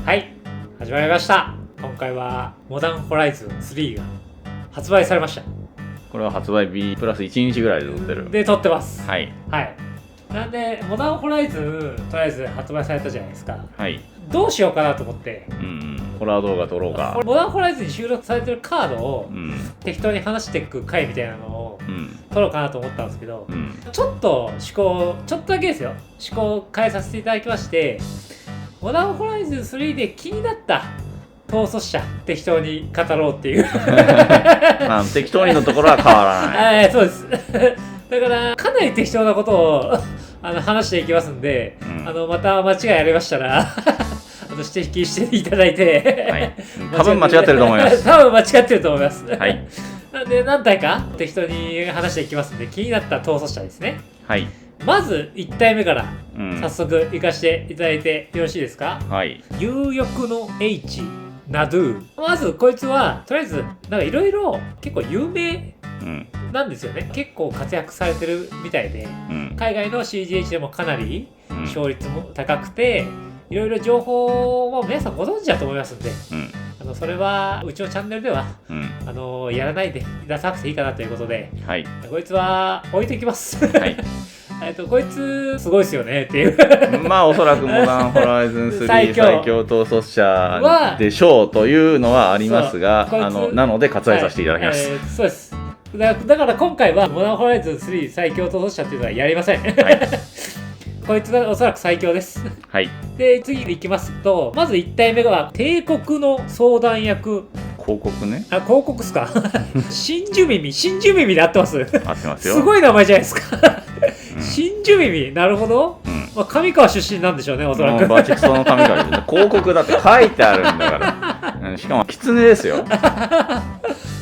はい、始まりました。今回はモダンホライズン3が発売されました。これは発売日プラス1日ぐらいで撮ってる。で、撮ってます。はい。はい。なんで、モダンホライズンとりあえず発売されたじゃないですか。はい。どうしようかなと思って。ホラー動画撮ろうか。モダンホライズンに収録されてるカードを、適当に話していく回みたいなのを、撮ろうかなと思ったんですけど、ちょっとちょっとだけですよ。思考を変えさせていただきまして、モダンホライズン3で気になった統率者適当に語ろうっていうまあ適当にのところは変わらない。そうですだからかなり適当なことを話していきますんで、また間違いありましたら指摘していただいて、はい、多分間違ってると思います多分間違ってると思います、はい、なんで何体か適当に話していきますんで、気になった統率者ですね。はい。まず1体目から早速行かせていただいてよろしいですか。はい。有力の H ナドゥ。まずこいつはとりあえずなんかいろいろ結構有名なんですよね。結構活躍されてるみたいで、海外の CGH でもかなり勝率も高くて、いろいろ情報も皆さんご存知だと思いますんで、それはうちのチャンネルでは、やらないで出さなくていいかなということで、はい、こいつは置いてきます。はいこいつすごいですよねっていうまあおそらくモダンホライズン3最強統率者でしょうというのはありますが、なので割愛させていただきます、そうです。だから今回はモダンホライズン3最強統率者っていうのはやりません、はい、こいつはおそらく最強です。はい。で、次に行きますと、まず1体目が帝国の相談役。広告ね。あ、広告っすか。真珠耳で合ってます。合ってますよ。すごい名前じゃないですか。真珠耳、なるほど。上川出身なんでしょうね、おそらく。バチクソの上川で広告だって書いてあるんだから。しかも狐ですよ。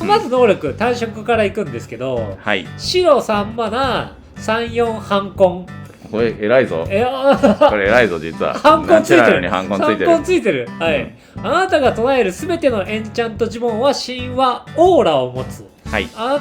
まず能力、単色からいくんですけど、はい、白3マナ、34反根。これ偉いぞ。これ偉いぞ、実は。反根ついてる。反根ついてる。はい。あなたが唱えるすべてのエンチャント呪文は神話オーラを持つ。はい、あ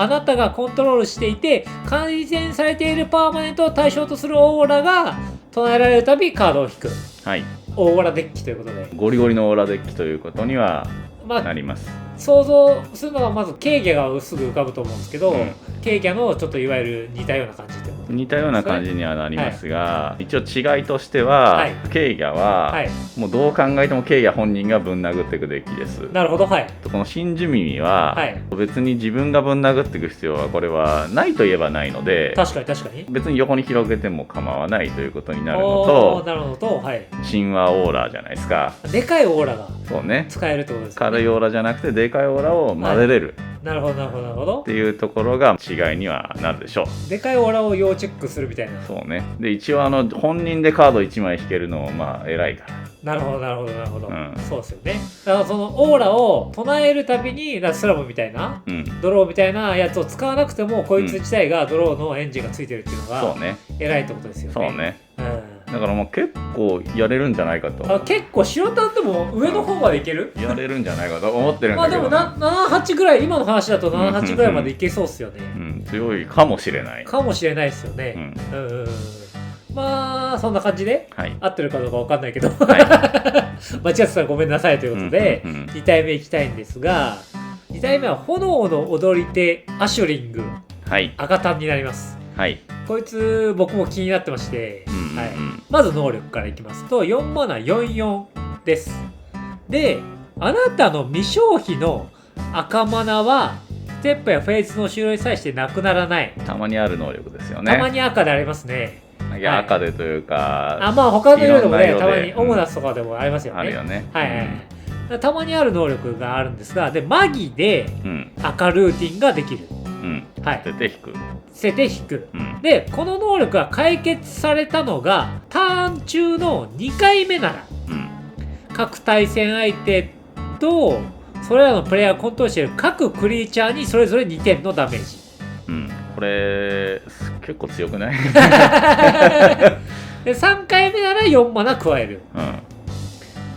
なたがコントロールしていて改善されているパーマネントを対象とするオーラが唱えられるたびカードを引く。はい。オーラデッキということで。ゴリゴリのオーラデッキということにはなります。想像するのはまずケーギャがすぐ浮かぶと思うんですけど、ケーギャのちょっといわゆる似たような感じってことですね。似たような感じにはなりますが、一応違いとしては、ケーギャは、もうどう考えてもケーギャ本人がぶん殴っていくデッキです。なるほど。はい。この真珠耳は、別に自分がぶん殴っていく必要はこれはないといえばないので、確かに別に横に広げても構わないということになるのと、なるほど。はい。神話オーラじゃないですか。でかいオーラがそうね、使えるってことですね。軽いオーラじゃなくてでかいオーラを混ぜれる、なるほどっていうところが違いにはなるでしょう。でかいオーラを要チェックするみたいな。そうね。で一応本人でカード1枚引けるのもまあ偉いから。なるほど、そうですよね。だからそのオーラを唱えるたびにスラムみたいな、ドローみたいなやつを使わなくてもこいつ自体がドローのエンジンがついてるっていうのが、そうね、偉いってことですよね。そうね。だからもう結構やれるんじゃないかと。結構白タンでも上の方までいける、やれるんじゃないかと思ってるんだけど、でも78ぐらい、今の話だと78ぐらいまでいけそうっすよね。強いかもしれないですよね。まあそんな感じで、合ってるかどうか分かんないけど間違ってたらごめんなさいということで、2体目いきたいんですが、2体目は炎の踊り手アシュリング、赤タンになります。こいつ僕も気になってまして、まず能力からいきますと4マナ44です。で、あなたの未消費の赤マナはステップやフェーズの終了に際してなくならない。たまにある能力ですよね。たまに赤でありますね。赤でというか、まあ他の色でもね、たまにオムナスとかでもありますよね。あるよね。たまにある能力があるんですが、でマギで赤ルーティンができる。捨てて引く。でこの能力が解決されたのがターン中の2回目なら、各対戦相手とそれらのプレイヤーがコントロールしている各クリーチャーにそれぞれ2点のダメージ。これ結構強くない？で3回目なら4マナ加える、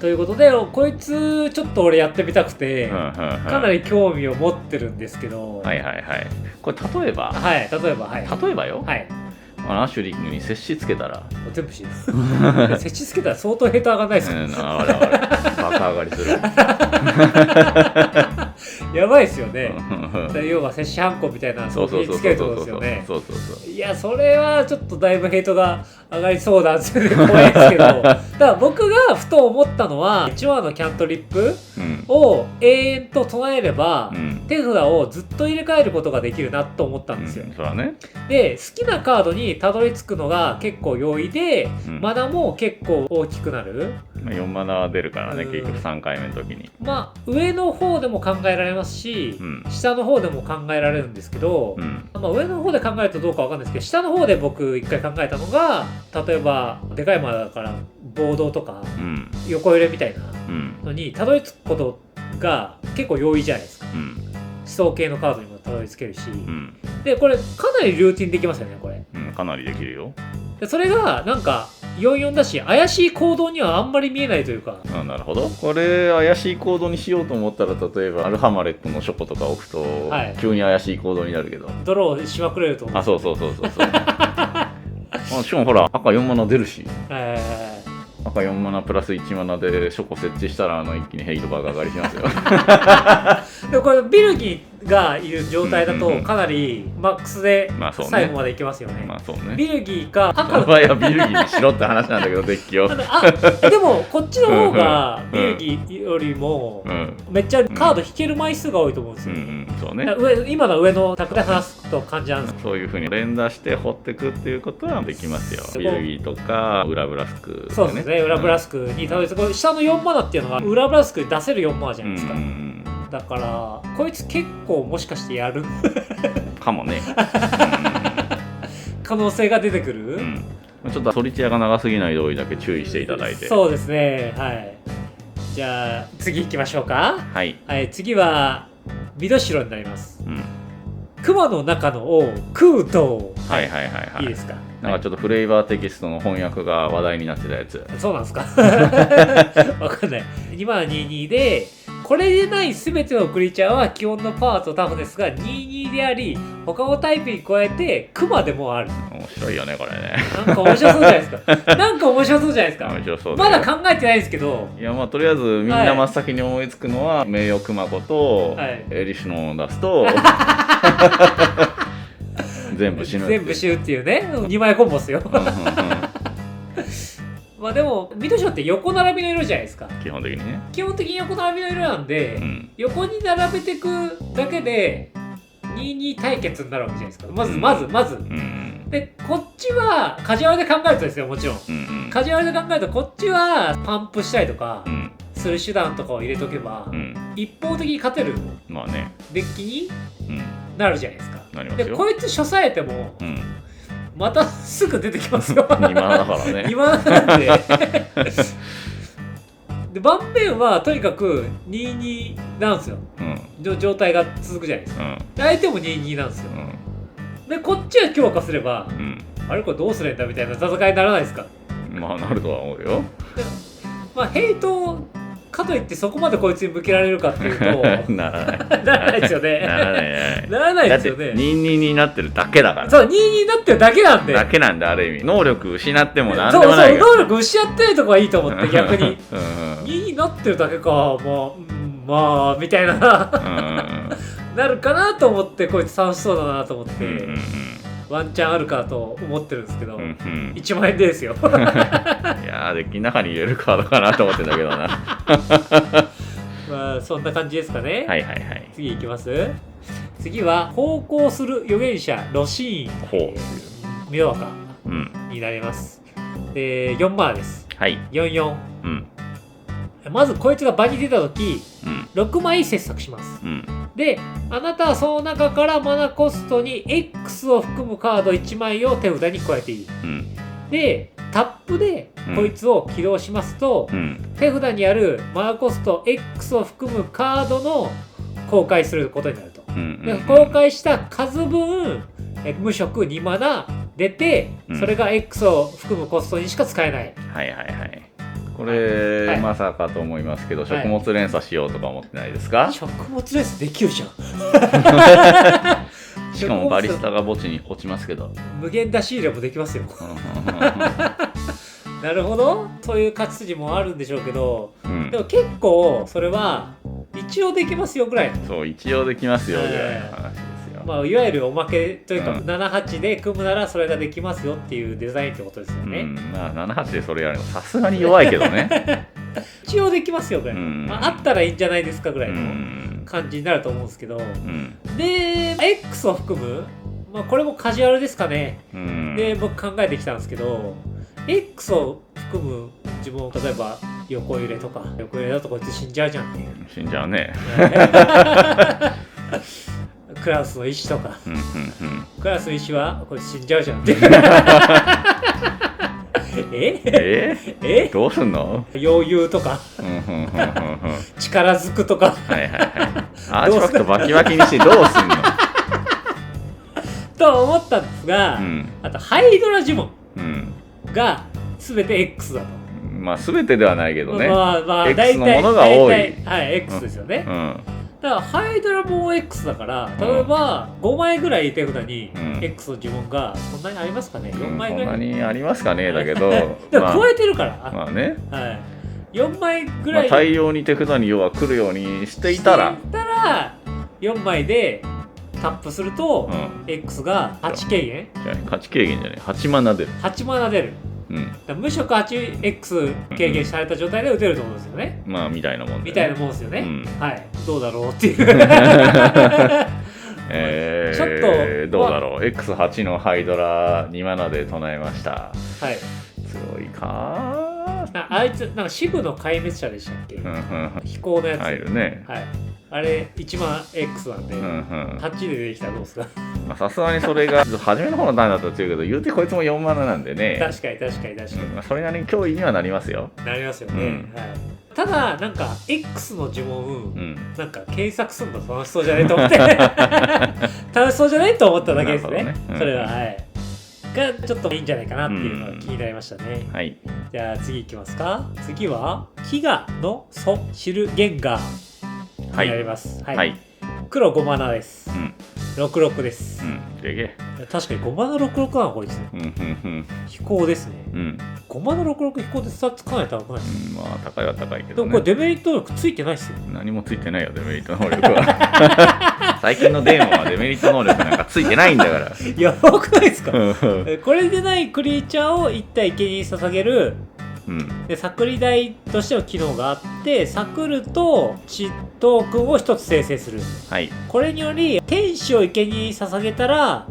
ということでこいつちょっと俺やってみたくて、かなり興味を持ってるんですけど、これ例えばよ、アシュリーに接しつけたら全部死ぬ接しつけたら相当ヘタ上がんないですか、あれバカ上がりするやばいですよね要は接しハンコみたいなそうつけるってことですよね。いやそれはちょっとだいぶヘイトが上がりそうなんですよね怖いですけどだから僕がふと思ったのは1話のキャントリップを永遠と唱えれば、手札をずっと入れ替えることができるなと思ったんですよ、そうだね。で好きなカードにたどり着くのが結構容易で、マナも結構大きくなる。4マナ出るからね、結局3回目の時に。まあ上の方でも考えられますし、下の方でも考えられるんですけど、まあ、上の方で考えるとどうかわかんないですけど、下の方で僕一回考えたのが、例えばでかいマナだから暴動とか、横揺れみたいなのにたどり着くことが結構容易じゃないですか。思想系のカードにもたどり着けるし、でこれかなりルーティンできますよねこれ、かなりできるよ。でそれがなんか44だし怪しい行動にはあんまり見えないというか。なるほど。これ怪しい行動にしようと思ったら、例えばアルハマレットのショコとか置くと、急に怪しい行動になるけど、ドローしまくれると思う。あ、そうしかもほら赤4マナ出るし、赤4マナプラス1マナでショコ設置したら一気にヘイトバーが上がりしますよでもこれビルギがいる状態だとかなりマックスで最後までいけますよね。ビルギーか赤のいやビルギーにしろって話なんだけどデッキをでもこっちの方がビルギーよりもめっちゃカード引ける枚数が多いと思うんですよ。そうね。今の上の卓で話すと感じなんです。そういう風に連打して掘っていくっていうことはできますよ。ビルギーとかウラブラスク、そうですね。ウラブラスクにたどり着く下の4マナっていうのがウラブラスクで出せる4マナじゃないですか。だからこいつ結構もしかしてやるかもね可能性が出てくる、ちょっとソリチアが長すぎないようにだけ注意していただいて。そうですね。はい。じゃあ次行きましょうか。はい、次はミドシロになります。熊の中の王空洞。いいですか。なんかちょっとフレーバーテキストの翻訳が話題になってたやつ。そうなんですかわかんない。2番22でこれでない全てのクリーチャーは基本のパワーとタフですが22であり、他のタイプに加えてクマでもある。面白いよねこれね。なんか面白そうじゃないですかなんか面白そうじゃないですか。面白そう。まだ考えてないんですけど、いやまあとりあえずみんな真っ先に思いつくのは、名誉クマ子と、エリシュノを出すと全部死ぬっていうね、2枚コンボっすよまあでもミドショって横並びの色じゃないですか。基本的にね。基本的に横並びの色なんで、横に並べていくだけで2-2対決になるわけじゃないですか。まず、でこっちはカジュアルで考えるとですよ、もちろん、カジュアルで考えるとこっちはパンプしたりとか、する手段とかを入れとけば、一方的に勝てるデッキになるじゃないですか。でこいつ処さえても、またすぐ出てきますよ2マナだからね。2マナなんでで盤面はとにかく 2-2 なんですよ、状態が続くじゃないですか、相手も 2-2 なんですよ、でこっちは強化すれば、あれこれどうするんだみたいな戦いにならないですか。まあなるとは思うよ。まあヘイトかといってそこまでこいつに向けられるかっていうとならないですよね。ならないですよね。だって2-2になってるだけだから。そう、2-2になってるだけなんで。ある意味。能力失ってもなんでもないから。そう、能力失ってるとこはいいと思って逆に。2になってるだけか、まあみたいななるかなと思って、こいつ楽しそうだなと思って。ワンチャンあるかと思ってるんですけど、1万円ですよいやーデッキの中に入れるカードかなと思ってんだけどなまあそんな感じですかね。次いきます。次は航行する預言者ロシーンミドワカになります。で4マナです。44、まずこいつが場に出た時、6枚切削します、であなたはその中からマナコストに X を含むカード1枚を手札に加えていい、でタップでこいつを起動しますと、手札にあるマナコスト X を含むカードの公開することになると、で公開した数分無色2マナ出て、それが X を含むコストにしか使えない。これ、まさかと思いますけど、食物連鎖しようとか思ってないですか？食物連鎖できるじゃんしかもバリスタが墓地に落ちますけど、無限出し入れもできますよ。なるほど、そういう勝ち筋もあるんでしょうけど、でも結構それは一応できますよぐらいの。そう一応できますよぐらいの話ですよ。まあ、いわゆるおまけというか、78で組むならそれができますよっていうデザインってことですよね。まあ78でそれやるのさすがに弱いけどね。一応できますよぐらいの、まあ、あったらいいんじゃないですかぐらいの感じになると思うんですけど、で X を含む、まあ、これもカジュアルですかね。で僕考えてきたんですけど、X を含む自分を例えば横揺れとか、横揺れだとこいつ死んじゃうじゃんっていう、死んじゃうね。クラウスの石とか、クラウスの石はこいつ死んじゃうじゃんっていう。どうすんの？余裕とか力ずくとか、アーチファクトバキバキにしてどうすんのと思ったんですが、あとハイドラ呪文が全て X だと。まあ全てではないけどね、X のものが多い。はい、X ですよね。だからハイドラも X だから、例えば5枚ぐらい手札に X の呪文がそんなにありますかね。4枚ぐらい、そんなにありますかねだけどでも超えてるから、まあね、4枚ぐらい、大量に手札に要は来るようにしていたら4枚でタップすると、X が8軽減、8軽減じゃない、8マナ出る。8マナ出る。無色 8X 軽減された状態で打てると思うんですよね。まあみたいなもんみたいなもんですよね。はい、どうだろうっていう。ちょっとどうだろう。X8 のハイドラ2マナで唱えました。はい。強いか。あいつなんか支部の壊滅者でしたっけ？飛行のやつ。入るね。はい。あれ1万 X なんで、8で出てきたらどうですか？さすがにそれが初めの方の段だったら強いけど、言うてこいつも4マナなんでね。確かに。それなりに脅威にはなりますよ。なりますよね。ただなんか X の呪文、なんか検索するの楽しそうじゃないと思って楽しそうじゃないと思っただけですね。それはがちょっといいんじゃないかなっていうのが気になりましたね。じゃあ次いきますか。次は飢餓の祖シルゲンガーになります。黒5マナです。66です。でけ確かに5マナ66なのこいつ。飛行ですね。5マナ66飛行でスタッツかなり高くないですか？まあ高いは高いけど、でもこれデメリット能力ついてないですよ。何もついてないよデメリット能力は。最近のデーモンはデメリット能力なんかついてないんだから。やばくないですか？これでないクリーチャーを1体生贄に捧げる。でサクリ台としての機能があって、サクると血トークンを1つ生成する。これにより天使を生贄に捧げたら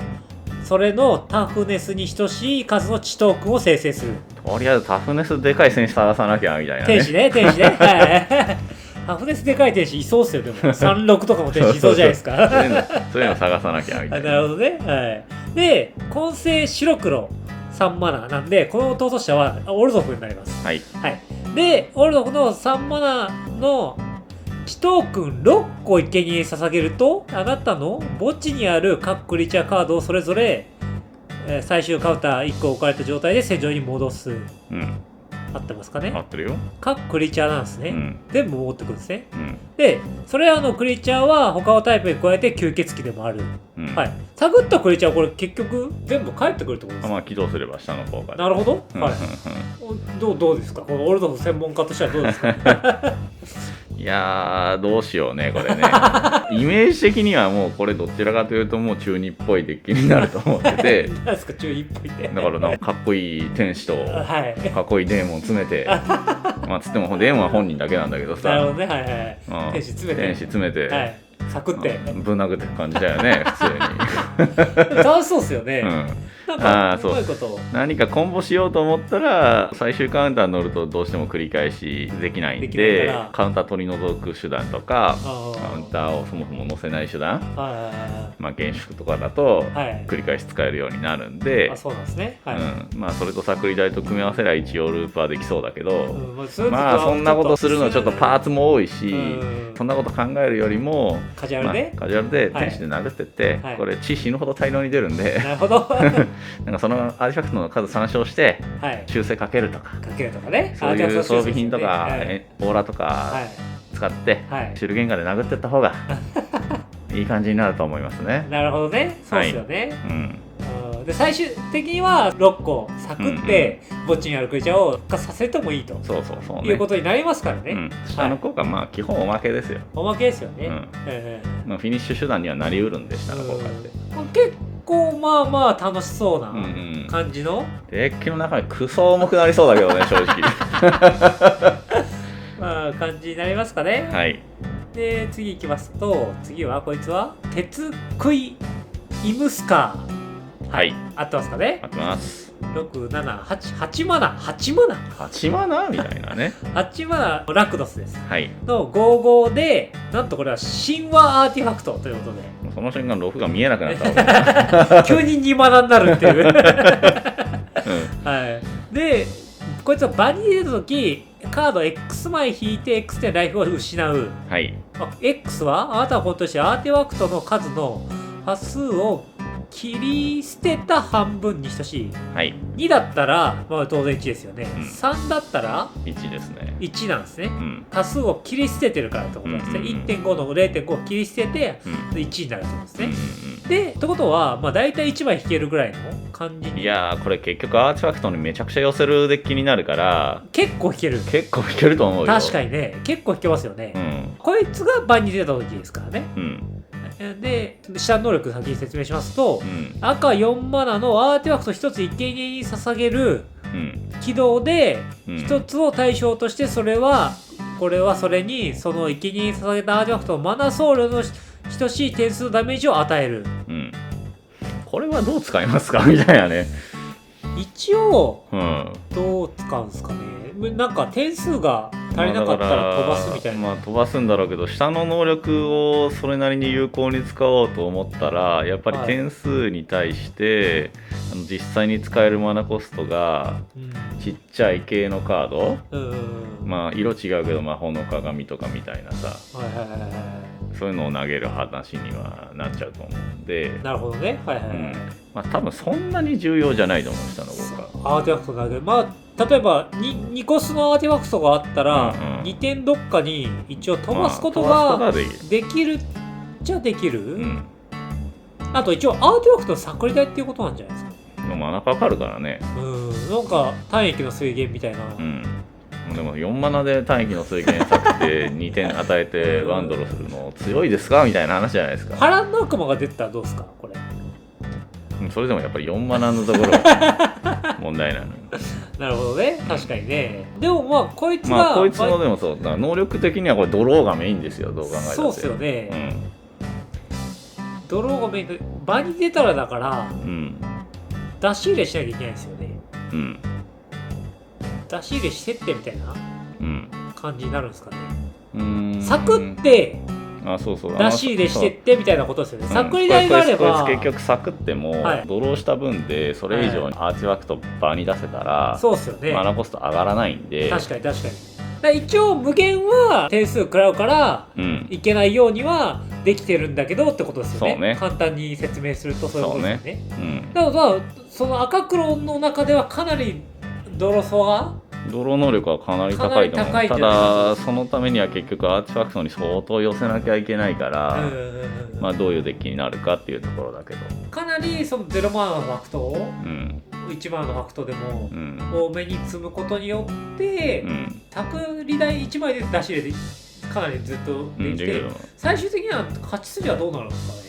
それのタフネスに等しい数の血トークンを生成する。とりあえずタフネスでかい戦士探さなきゃみたいなね。天使ねタフネスでかい天使いそうっすよ。でも36とかも天使いそうじゃないですか。そういうの探さなきゃみたいな。なるほどね。で混成白黒3マナなんで、この逃走者はオルドフになります。でオルドフの3マナの地トークン6個生贄に捧げると、あなたの墓地にある各クリーチャーカードをそれぞれ、最終カウンター1個置かれた状態で戦場に戻す。合ってますかね？合ってるよ。各クリーチャーなんですね。全部持ってくるんですね。でそれらのクリーチャーは他のタイプに加えて吸血鬼でもある。探ったクリーチャーはこれ結局全部返ってくるってことですか？まあ起動すれば下の方から。なるほど。どうですか？このオルドフ専門家としてはどうですか？いやーどうしようねこれね。イメージ的にはもうこれどちらかというともう中二っぽいデッキになると思ってて。何ですか中二っぽいって。だからなんかかっこいい天使とかっこいいデーモン詰めて、まあつってもデーモンは本人だけなんだけどさ。なるほどね。天使詰めて。サクってぶん殴ってく感じだよね普通に。楽しそうっすよね。そう何かコンボしようと思ったら最終カウンターに乗るとどうしても繰り返しできないんで、カウンター取り除く手段とかカウンターをそもそも乗せない手段、まあ厳粛とかだと繰り返し使えるようになるんで、まあそれとサクリ台と組み合わせりゃ一応ループはできそうだけど、まあそんなことするのちょっとパーツも多いし、そんなこと考えるよりもカジュアルで天使で殴ってって、これ血死ぬほど大量に出るんで、なるほど。なんかそのアーティファクトの数参照して修正かけるとか、そういう装備品とかオーラとか使ってシュルゲンガーで殴ってった方がいい感じになると思いますね。なるほどね。そうですよね。はい、で最終的には6個サクって墓地にあるクリーチャーを復活させてもいいと、ね、いうことになりますからね。下の効果はまあ基本おまけですよ。おまけですよね。まあ、フィニッシュ手段にはなりうるんで下の効果って。結構まあまあ楽しそうな感じの、デッキの中にクソ重くなりそうだけどね正直。まあ感じになりますかね。はい。で次いきますと、次はこいつは鉄杭イムスカー。はい、合ってますかね。合ってます。8マナみたいなね。8マナラクドスです。はい。の55で、なんとこれは神話アーティファクトということで。その瞬間ロフが見えなくなった急に2マナになるっていう。はい。で、こいつは場に出たとき、カード X 枚引いて X 点ライフを失う。はい。X はあなたはこのとしてアーティファクトの数の端数を切り捨てた半分に等しい。はい、2だったら、まあ、当然1ですよね。3だったら1ですね。1なんですね。端数を切り捨ててるからってことなんですね。1.5 の 0.5 を切り捨てて1になるってことですね。でってことは、まあ、大体1枚引けるぐらいの感じに。いやーこれ結局アーティファクトにめちゃくちゃ寄せるデッキになるから結構引けると思うよ。確かにね、結構引けますよね。こいつが場に出た時ですからね。で下の能力先に説明しますと、赤4マナのアーティファクト1つ生贄に捧げる起動で1つを対象として、これはそれにその生贄に捧げたアーティファクトのマナソウルの等しい点数のダメージを与える。これはどう使いますかみたいなね。一応、どう使うんですかね。なんか点数が足りなかったら飛ばすみたいな。まあ飛ばすんだろうけど、下の能力をそれなりに有効に使おうと思ったらやっぱり点数に対して、実際に使えるマナコストがちっちゃい系のカード、まあ色違うけど魔法の鏡とかみたいなさ、そういうのを投げる話にはなっちゃうと思うんで。なるほどね。まあ多分そんなに重要じゃないと思う、下の効果。アーティファクト投げる。まあ例えば 2コスのアーティファクトがあったら、2点どっかに一応飛ばすことができるっちゃできる。あと一応アーティファクトの作りたいっていうことなんじゃないですか。マナかかるからね。なんか単域の水源みたいな。でも4マナで単域の水源作って2点与えてワンドロするの強いですかみたいな話じゃないですか。波乱の悪魔が出てたらどうですかこれ。それでもやっぱり4マナのところが問題なの。なるほどね、確かにね。でもまあこいつが、こいつのでもそうだ、能力的にはこれドローがメインですよ、どう考えたって。そうっすよね。ドローがメインで場に出たらだから、出し入れしなきゃいけないですよね。出し入れしてってみたいな感じになるんですかね。サクって出し入れしてってみたいなことですよね。サクリ台があれば結局サクってもドローした分でそれ以上にアーティファクト場に出せたらマナコスト上がらないんで。確かに一応無限は点数食らうからいけないようにはできてるんだけどってことですよね。簡単に説明するとそういうことですね。だからその赤黒の中ではかなりドロ能力はかなり高いと思う。ただそのためには結局アーティファクトに相当寄せなきゃいけないから、まあどういうデッキになるかっていうところだけど、かなりその0マナのファクトを、1マナのファクトでも多めに積むことによって、託離台1枚で出し入れでかなりずっとできて、最終的には勝ち筋はどうなるんですかね。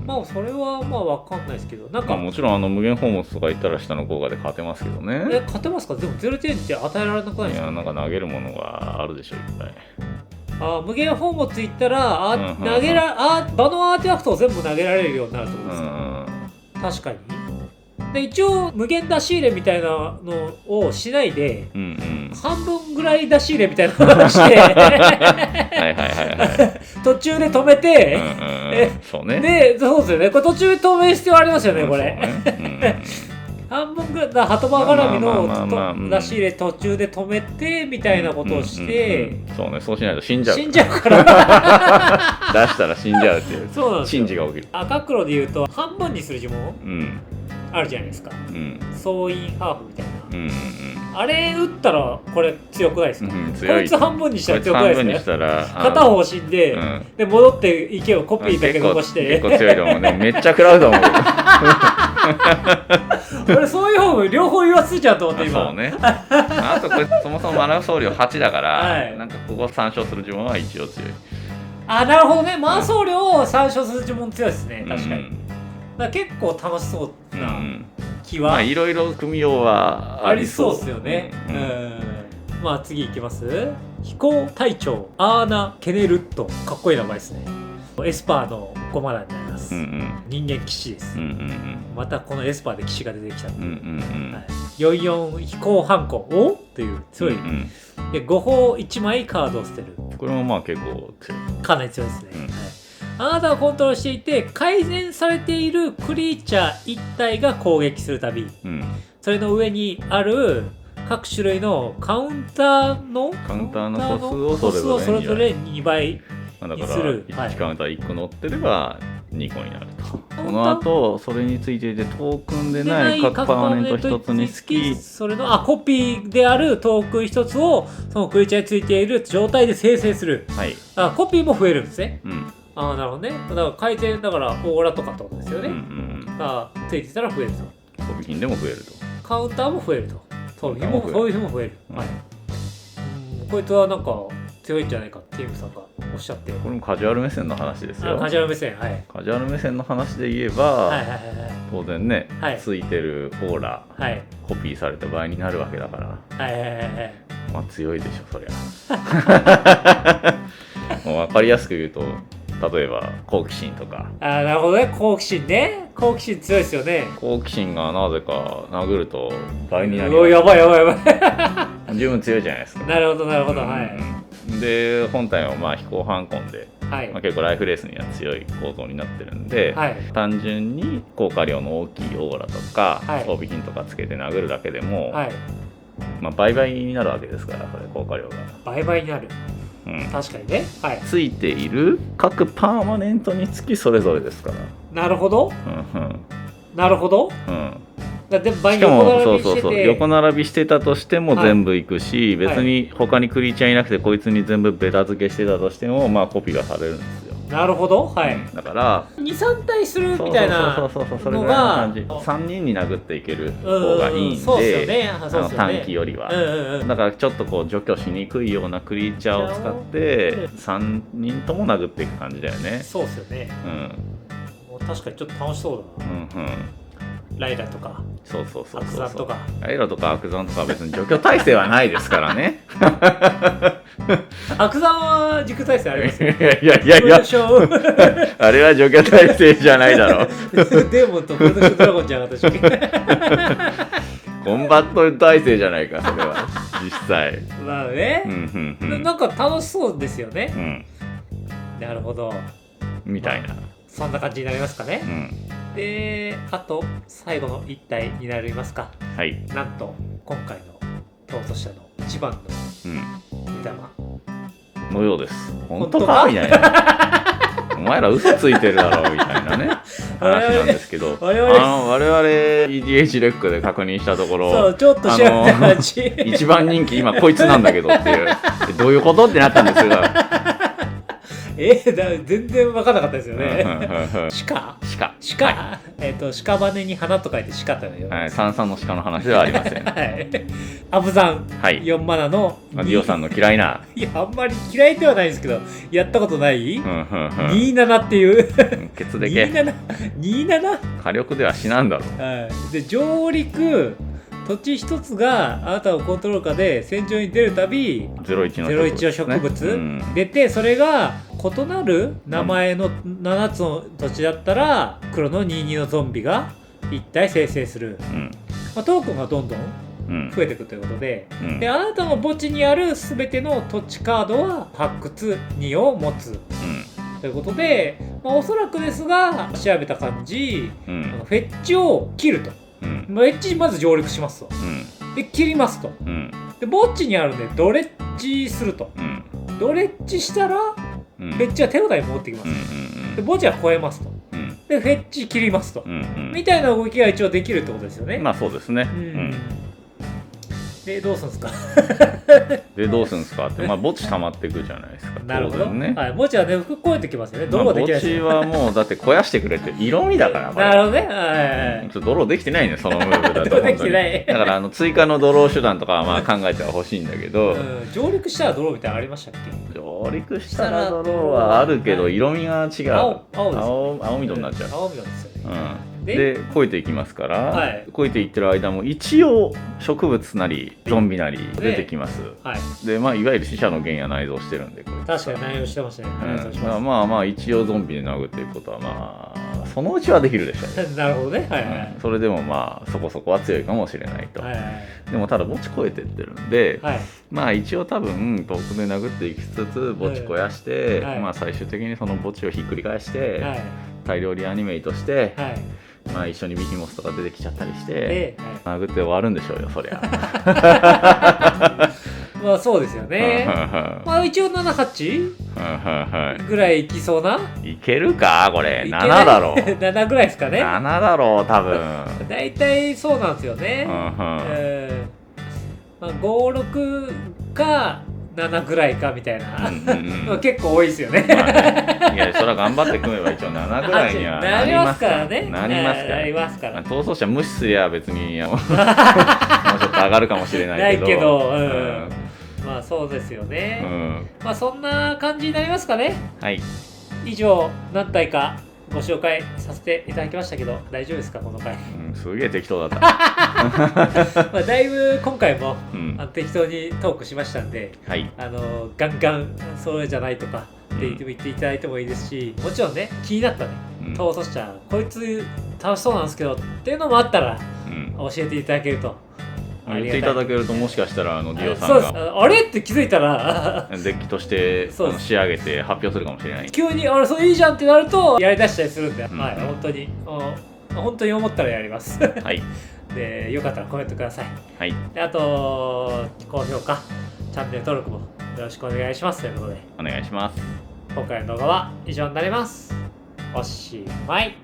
まあそれはまあ分かんないですけど、なんかもちろん無限宝物とか言ったら下の効果で勝てますけどね。勝てますか。でも0点って与えられなくないですか。いや、なんか投げるものがあるでしょいっぱい。無限宝物言ったら場のアーティファクトを全部投げられるようになるってことですか。確かに。で一応無限出し入れみたいなのをしないで、半分ぐらい出し入れみたいなのをして途中で止めて、そうね。でそうですよね。これ途中で止める必要ありますよねこれ。半分ぐらい鳩場絡みの出し入れ途中で止めてみたいなことをして、そうね、そうしないと死んじゃうから出したら死んじゃうっていう珍事が起きる。赤黒でいうと半分にする呪文、あるじゃないですか、うん、総員ハーフみたいな、うんうんうん、あれ打ったらこれ強くないですか、うん、強い。こいつ半分にしたら強くないですか、半分にしたら片方死んで、で戻っていけばコピーだけ残して結構強いと思うね。めっちゃ食らうと思う俺そういう方も両方言わせちゃうと思って今。そうね。あとこれそもそもマナウ総領8だから、はい、なんかここ参照する呪文は一応強い。あ、なるほどね。マナウ総領を参照する呪文強いですね、確かに、だから結構楽しそうな気は、いろいろ組みようはありそうですよね。まあ次いきます。飛行隊長アーナ・ケネルット、かっこいい名前ですね。エスパーの5マナになります、人間騎士です、またこのエスパーで騎士が出てきたんで、44飛行ハンコおという強い、で5砲1枚カードを捨てる。これもまあ結構強い、かなり強いですね、あなたをコントロールしていて改善されているクリーチャー1体が攻撃するたび、それの上にある各種類のカウンターの個数をそれぞれ2倍だから1カウンター1個乗ってれば2個になると。この後それについていてトークンでない各パーマネント1つにつき、それのコピーであるトークン1つをそのクリーチャーについている状態で生成する、コピーも増えるんですね、なるほどね。だから改善だからオーラとかってことですよね、がついてたら増えると。装備品でも増えると。カウンターも増えると。装備品も増える、こいつはなんか強いんじゃないかってティムさんがおっしゃって。これもカジュアル目線の話ですよ。カジュアル目線、カジュアル目線の話で言えば、当然ね、ついてるオーラ、コピーされた場合になるわけだから、まあ強いでしょそりゃ。もう分かりやすく言うと、例えば好奇心とか。なるほどね。好奇心ね。好奇心強いですよね。好奇心がなぜか殴ると倍になります。やばい。十分強いじゃないですか。なるほど、で本体はまあ飛行ハンコンで、結構ライフレースには強い構造になってるんで、単純に効果量の大きいオーラとか、装備品とかつけて殴るだけでも、まあ倍々になるわけですから、これ効果量が倍々になる。確かにね、ついている各パーマネントにつきそれぞれですから。なるほど、なるほど、しかも横並びしてたとしても全部いくし、別に他にクリーチャーいなくてこいつに全部ベタ付けしてたとしても、まあコピーがされるんですよ。なるほど、だから23体するみたいなのがそれぐらいの感じ。3人に殴っていける方がいいんで、短期よりは。だからちょっとこう除去しにくいようなクリーチャーを使って3人とも殴っていく感じだよね。そうですよね。確かにちょっと楽しそうだな。ライラとかアクザンとか。ライラとかアクザンとかは別に除去耐性はないですからね。アクザンは軸耐性ありますよ。いやあれは除去耐性じゃないだろ。デーモンとプロトクションドラゴンじゃん私。コンバット耐性じゃないかそれは実際。まあね、なんか楽しそうですよね。なるほどみたいな、そんな感じになりますかね。で、あと最後の1体になりますか。なんと今回の逃走者の一番の目玉のようです。本当かみたいな。お前ら嘘ついてるだろみたいなね話なんですけど、我々 EDH レックで確認したところ、ちょっと調べた話、一番人気今こいつなんだけどっていうどういうことってなったんですが。全然分からなかったですよね。鹿、屍に花と書いて鹿という。三々の鹿の話ではありません。アブザン、4マナのディオさんの嫌いな。いや、あんまり嫌いではないですけど、やったことない。27っていう。ケツでけ。27？火力では死なんだろう。で、上陸。土地一つがあなたのコントロール下で戦場に出るたび01の植物出て、それが異なる名前の7つの土地だったら黒の22のゾンビが1体生成する、トークンがどんどん増えていくということで、であなたの墓地にある全ての土地カードは発掘2を持つ、ということで、おそらくですが調べた感じ、フェッチを切ると。エッジまず上陸しますと、で切りますと、で墓地にあるんでドレッジすると、ドレッジしたらフェッジは手札に戻ってきます、で墓地は超えますと、でフェッチ切りますと、みたいな動きが一応できるってことですよね。まあそうですね。でどうするんですかでどうするんですかって、まあ墓地溜まっていくじゃないですか。なるほどね。はい、墓地はね超えてきますよね。泥ができないですよ。墓地はもうだって肥やしてくれって色味だから。なるほどね。はい。ちょっと泥できてないねそのムーブだと。できてない。だから追加の泥手段とかはまあ考えてはほしいんだけど。上陸したら泥みたいなのありましたっけ？上陸したら泥はあるけど色味が違う。青緑になっちゃう。青緑ですよね。で越えていきますから、越えていってる間も一応植物なりゾンビなり出てきます。でまあいわゆる死者の原野内臓してるんで、これ確かに内容してましたね。まあまあ一応ゾンビで殴っていくことはまあそのうちはできるでしょう。なるほどね。それでもまあそこそこは強いかもしれないと。でもただ墓地越えてってるんで、まあ一応多分遠くで殴っていきつつ墓地肥やして、まあ最終的にその墓地をひっくり返して、大量リアニメイトして、まあ一緒にビヒモスとか出てきちゃったりして、殴って終わるんでしょうよそりゃ。まあそうですよね。まあ一応7、8ぐらいいきそうな。いけるかこれ。7だろう。7ぐらいですかね。7だろう多分。大体そうなんですよね。まあ56か7ぐらいかみたいな。結構多いですよね。いやそれは頑張って組めば一応7ぐらいにはなりますからね。なりますから。逃走者無視すりゃ別にもうちょっと上がるかもしれないけど。まあそうですよね。まあそんな感じになりますかね。はい。以上何体かご紹介させていただきましたけど大丈夫ですかこの回。すげえ適当だった。まあだいぶ今回も適当にトークしましたんで、ガンガンそれじゃないとかって言っていただいてもいいですし、もちろんね気になったね逃走者こいつ楽しそうなんですけどっていうのもあったら教えていただけると。言っていただけるともしかしたらディオさんがあれって気づいたらデッキとして仕上げて発表するかもしれない。急にそれいいじゃんってなるとやりだしたりするんで、本当に思ったらやります。でよかったらコメントください。であと高評価チャンネル登録もよろしくお願いしますということでお願いします。今回の動画は以上になります。おしまい。